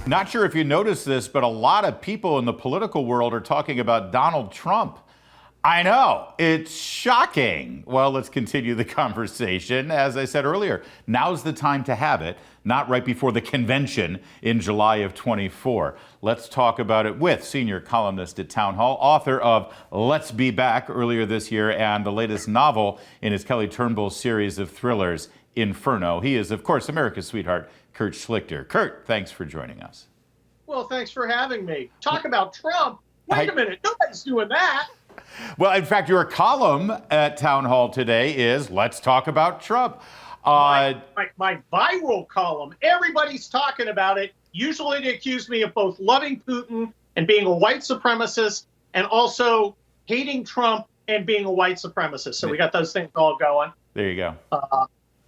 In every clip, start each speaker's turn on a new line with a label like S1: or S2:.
S1: Not sure if you noticed this, but a lot of people in the political world are talking about Donald Trump. I know, it's shocking. Well, let's continue the conversation. As I said earlier, now's the time to have it, not right before the convention in July of 24. Let's talk about it with senior columnist at Town Hall, author of Let's Be Back earlier this year, and the latest novel in his Kelly Turnbull series of thrillers, Inferno. He is, of course, America's sweetheart, Kurt Schlichter. Kurt, thanks for joining us.
S2: Well, thanks for having me. Talk about Trump. Wait a minute, nobody's doing that.
S1: Well, in fact, your column at Town Hall today is Let's Talk About Trump.
S2: My viral column, everybody's talking about it. Usually they accuse me of both loving Putin and being a white supremacist and also hating Trump and being a white supremacist. So we got those things all going.
S1: There you go.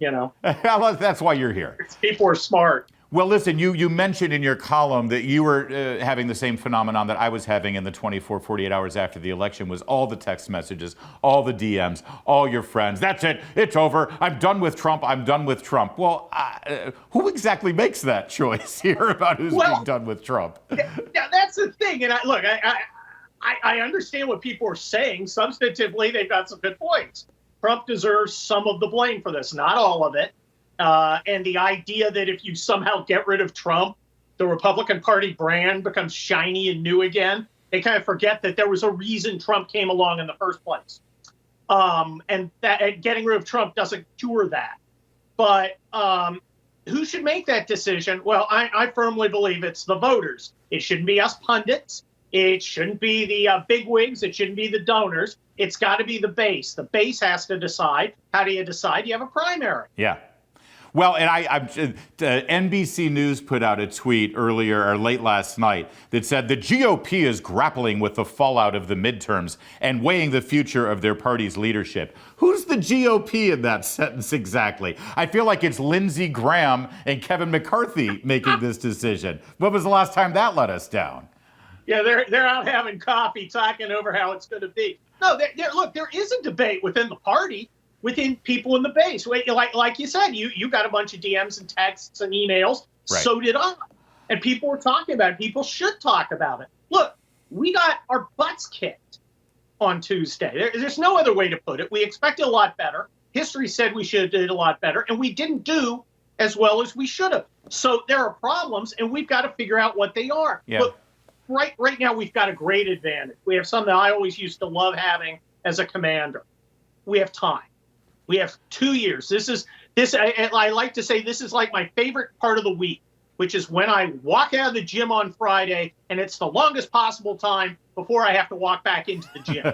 S1: That's why you're here.
S2: People are smart.
S1: Well, listen, you mentioned in your column that you were having the same phenomenon that I was having in the 24, 48 hours after the election, was all the text messages, all the DMs, all your friends. That's it. It's over. I'm done with Trump. I'm done with Trump. Well, who exactly makes that choice here about who's being done with Trump?
S2: Yeah, that's the thing. And I understand what people are saying. Substantively, they've got some good points. Trump deserves some of the blame for this, not all of it. And the idea that if you somehow get rid of Trump, the Republican Party brand becomes shiny and new again. They kind of forget that there was a reason Trump came along in the first place. And that getting rid of Trump doesn't cure that. But who should make that decision? Well, I firmly believe it's the voters. It shouldn't be us pundits. It shouldn't be the bigwigs. It shouldn't be the donors. It's got to be the base. The base has to decide. How do you decide? You have a primary.
S1: Yeah. Well, and NBC News put out a tweet earlier or late last night that said the GOP is grappling with the fallout of the midterms and weighing the future of their party's leadership. Who's the GOP in that sentence exactly? I feel like it's Lindsey Graham and Kevin McCarthy making this decision. When was the last time that let us down?
S2: Yeah, they're out having coffee, talking over how it's going to be. No, look, there is a debate within the party. Within people in the base. Like you said, you got a bunch of DMs and texts and emails. Right. So did I. And people were talking about it. People should talk about it. Look, we got our butts kicked on Tuesday. There's no other way to put it. We expected a lot better. History said we should have did a lot better, and we didn't do as well as we should have. So there are problems, and we've got to figure out what they are.
S1: Yeah.
S2: Look, right now we've got a great advantage. We have something I always used to love having as a commander. We have time. We have 2 years. I like to say this is like my favorite part of the week, which is when I walk out of the gym on Friday, and it's the longest possible time before I have to walk back into the gym.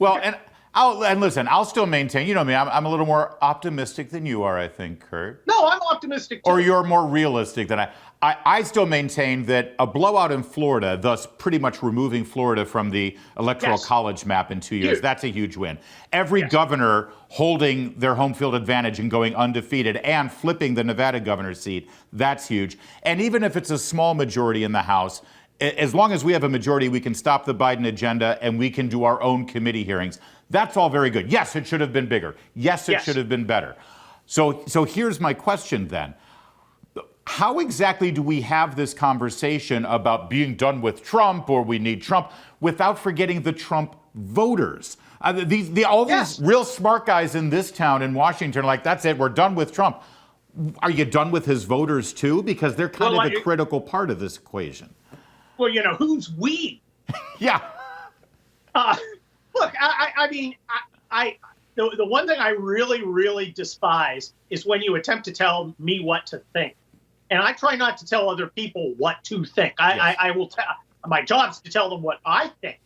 S1: Well, and listen, I'll still maintain, you know me, I'm a little more optimistic than you are, I think, Kurt.
S2: No, I'm optimistic too.
S1: Or you're more realistic than I still maintain that a blowout in Florida, thus pretty much removing Florida from the electoral college map in 2 years, that's a huge win. Every governor holding their home field advantage and going undefeated and flipping the Nevada governor's seat, that's huge. And even if it's a small majority in the House, as long as we have a majority, we can stop the Biden agenda and we can do our own committee hearings. That's all very good. Yes, it should have been bigger. Yes, it should have been better. So here's my question then. How exactly do we have this conversation about being done with Trump or we need Trump without forgetting the Trump voters? These real smart guys in this town in Washington are like, that's it, we're done with Trump. Are you done with his voters too? Because they're kind of the critical part of this equation.
S2: Well, who's we?
S1: Yeah.
S2: Look, the one thing I really, really despise is when you attempt to tell me what to think. And I try not to tell other people what to think. I will tell. My job's to tell them what I think,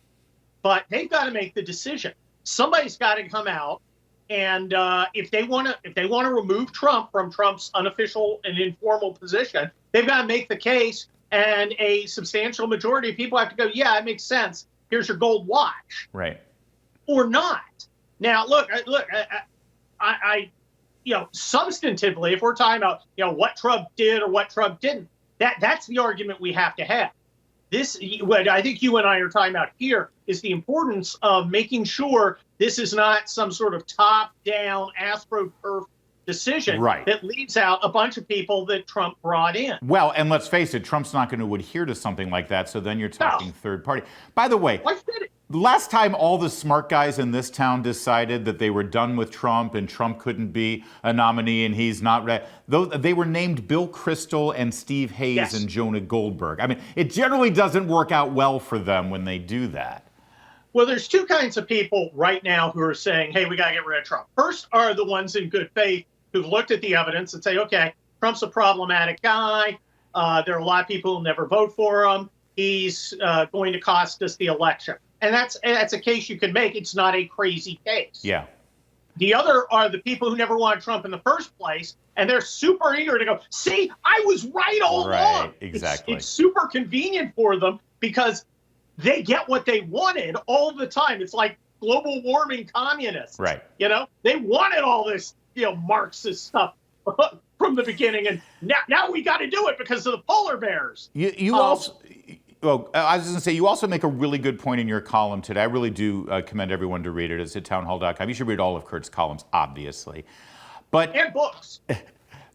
S2: but they've got to make the decision. Somebody's got to come out, and if they want to remove Trump from Trump's unofficial and informal position, they've got to make the case. And a substantial majority of people have to go, yeah, it makes sense. Here's your gold watch.
S1: Right.
S2: Or not. Now, look, substantively, if we're talking about, what Trump did or what Trump didn't, that's the argument we have to have. What I think you and I are talking about here is the importance of making sure this is not some sort of top-down, AstroTurf decision
S1: Right.
S2: that leaves out a bunch of people that Trump brought in.
S1: Well, and let's face it, Trump's not going to adhere to something like that. So then you're talking
S2: No.
S1: third party. By the way,
S2: I said it.
S1: last time all the smart guys in this town decided that they were done with Trump and Trump couldn't be a nominee and he's not ready, they were named Bill Kristol and Steve Hayes
S2: Yes.
S1: and Jonah Goldberg. I mean, it generally doesn't work out well for them when they do that.
S2: Well, there's two kinds of people right now who are saying, hey, we got to get rid of Trump. First are the ones in good faith who've looked at the evidence and say, okay, Trump's a problematic guy. There are a lot of people who never vote for him. He's going to cost us the election. And that's a case you can make. It's not a crazy case.
S1: Yeah.
S2: The other are the people who never wanted Trump in the first place, and they're super eager to go, see, I was right all along.
S1: Exactly.
S2: It's super convenient for them because they get what they wanted all the time. It's like global warming communists.
S1: Right.
S2: You know, they wanted all this, Marxist stuff from the beginning, and now we got to do it because of the polar bears.
S1: You also, well, I was going to say, you also make a really good point in your column today. I really do commend everyone to read it. It's at townhall.com. You should read all of Kurt's columns, obviously.
S2: And books.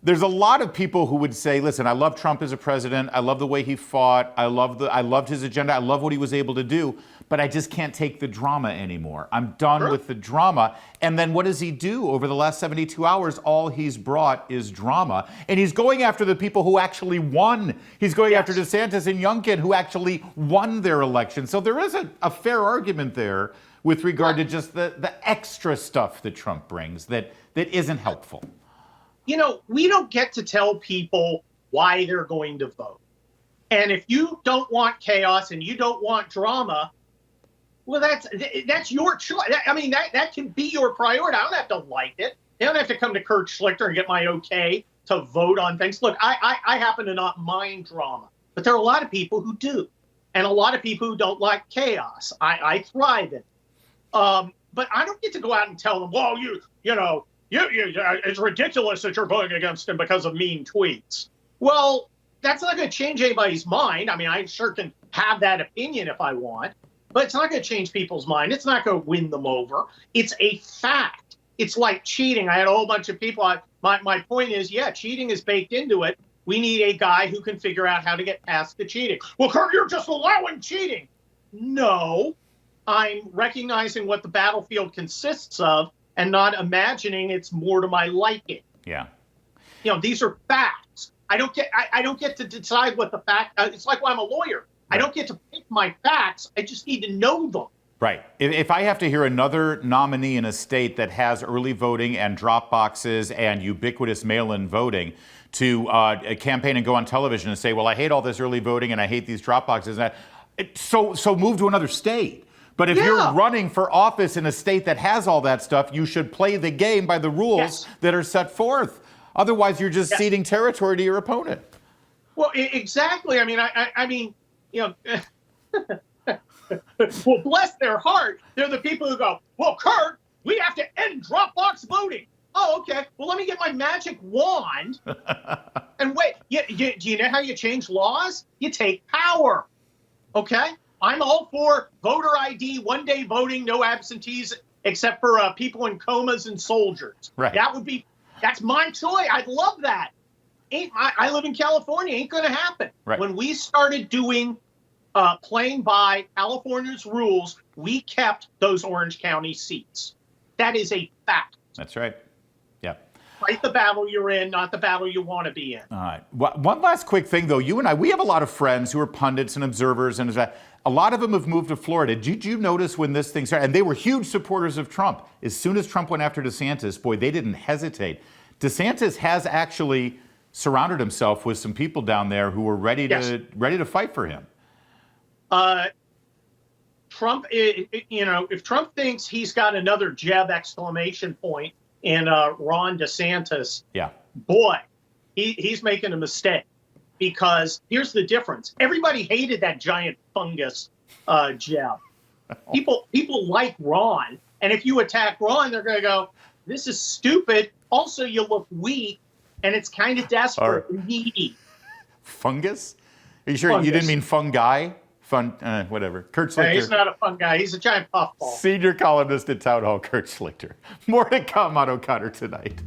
S1: There's a lot of people who would say, listen, I love Trump as a president. I love the way he fought. I loved his agenda. I love what he was able to do. But I just can't take the drama anymore. I'm done with the drama. And then what does he do? Over the last 72 hours, all he's brought is drama. And he's going after the people who actually won. He's going after DeSantis and Youngkin, who actually won their election. So there is a fair argument there with regard to just the extra stuff that Trump brings that isn't helpful.
S2: We don't get to tell people why they're going to vote. And if you don't want chaos and you don't want drama, well, that's your choice. I mean, that can be your priority. I don't have to like it. I don't have to come to Kurt Schlichter and get my okay to vote on things. Look, I happen to not mind drama, but there are a lot of people who do, and a lot of people who don't like chaos. I thrive in it. But I don't get to go out and tell them, well, it's ridiculous that you're voting against him because of mean tweets. Well, that's not going to change anybody's mind. I mean, I sure can have that opinion if I want, but it's not going to change people's mind. It's not going to win them over. It's a fact. It's like cheating. I had a whole bunch of people. My point is, cheating is baked into it. We need a guy who can figure out how to get past the cheating. Well, Kurt, you're just allowing cheating. No, I'm recognizing what the battlefield consists of and not imagining it's more to my liking.
S1: Yeah.
S2: These are facts. I don't get to decide what the fact. It's like when I'm a lawyer. Right. I don't get to pick my facts. I just need to know them.
S1: Right. If I have to hear another nominee in a state that has early voting and drop boxes and ubiquitous mail-in voting to campaign and go on television and say, well, I hate all this early voting and I hate these drop boxes, so move to another state. But if you're running for office in a state that has all that stuff, you should play the game by the rules that are set forth. Otherwise, you're just ceding territory to your opponent.
S2: Well, exactly. I mean, well, bless their heart. They're the people who go, well, Kurt, we have to end drop box voting. Oh, okay. Well, let me get my magic wand. And wait, do you know how you change laws? You take power. Okay? I'm all for voter ID, one-day voting, no absentees, except for people in comas and soldiers.
S1: Right.
S2: That's my choice. I'd love that. I live in California. Ain't going to happen.
S1: Right.
S2: When we started playing by California's rules, we kept those Orange County seats. That is a fact.
S1: That's right. Yeah.
S2: Fight the battle you're in, not the battle you want to be in.
S1: All right. One last quick thing, though. You and I, we have a lot of friends who are pundits and observers, and a lot of them have moved to Florida. Did you notice when this thing started? And they were huge supporters of Trump. As soon as Trump went after DeSantis, boy, they didn't hesitate. DeSantis has actually surrounded himself with some people down there who were ready to fight for him.
S2: Trump, if Trump thinks he's got another Jeb exclamation point in Ron DeSantis, boy, he's making a mistake. Because here's the difference. Everybody hated that giant fungus Jeb. People like Ron. And if you attack Ron, they're going to go, this is stupid. Also, you look weak. And it's kind of desperate and needy.
S1: Fungus? Are you sure
S2: fungus.
S1: You didn't mean fungi? Whatever. Kurt Schlichter.
S2: He's not a fun guy. He's a giant puffball.
S1: Senior columnist at Town Hall, Kurt Schlichter. More to come on O'Connor Tonight.